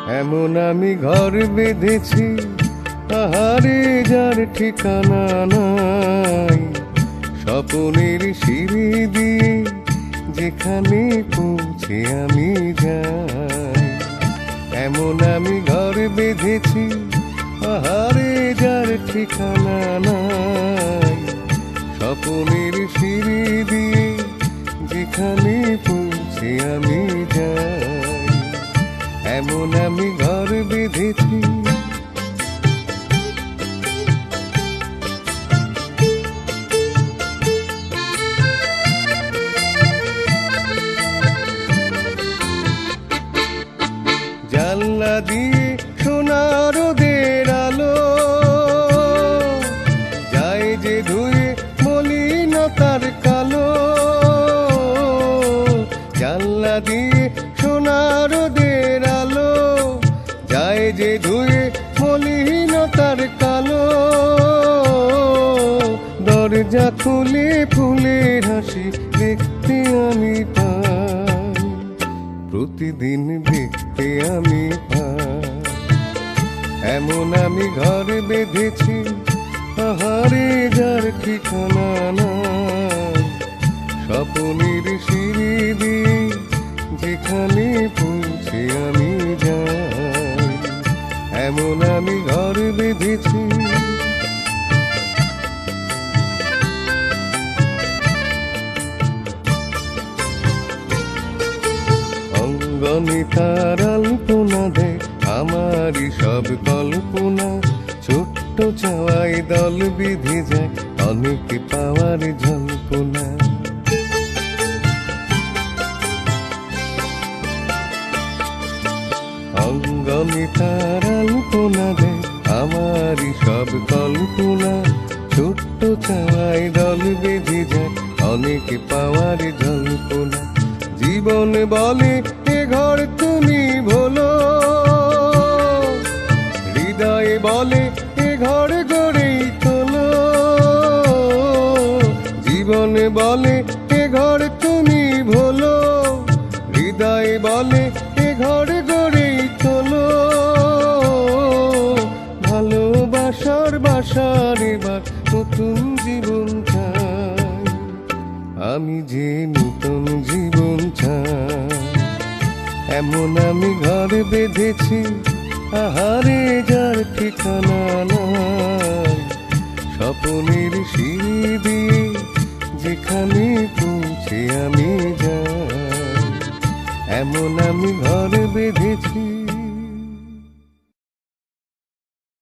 এমন আমি ঘর বেঁধেছি, আহারে যার ঠিকানা নাই। স্বপনের সিঁড়ি দিয়ে যেখানে পৌঁছে আমি যাই। এমন আমি ঘর বেঁধেছি, আহারে যার ঠিকানা নাই। স্বপনের সিঁড়ি দিয়ে যেখানে পৌঁছে আমি যাই। এমন আমি ঘর বেঁধেছি। জানলা দিয়ে সোনার রোদের আলো যায় যে ধুয়ে মলিনতার কালো। জানলা দিয়ে সোনার রোদের আলো যায় যে ধুয়ে মলিনতার কালো। দরজা খুলে ফুলের হাসি দেখতে আমি পাই, প্রতিদিন দেখতে আমি পাই। এমন আমি ঘর বেঁধেছি, আহারে যার ঠিকানা নাই। স্বপনের সিঁড়ি দিয়ে যেখানে পৌঁছে আমি যাই। এমন আমি ঘর বেঁধেছি। অঙ্গনে তার আলপনা দেয় আমারই সব কল্পনা। ছোট্ট চাওয়াই দল বেঁধে যায় অনেক পাওয়ার জল্পনা। অঙ্গনে তার আলপনা দেয় আমারই সব কল্পনা। ছোট্ট চাওয়াই দল বেঁধে যায় অনেক পাওয়ার জল্পনা। জীবন বলে এ ঘর তুমি ভোলো, হৃদয়ে বলে এ ঘর গড়েই তোলো। জীবন বলে এ ঘর তুমি ভোলো, হৃদয়ে বলে এ ঘর গড়েই তোলো। ভালোবাসার বাসার এবার নতুন জীবন চাই, আমি যে নতুন জীবন চাই। এমন আমি ঘর বেঁধেছি, আহারে যার ঠিকানা নাই। স্বপনের সিঁড়ি দিয়ে যেখানে পৌঁছে আমি যাই। এমন আমি ঘর বেঁধেছি।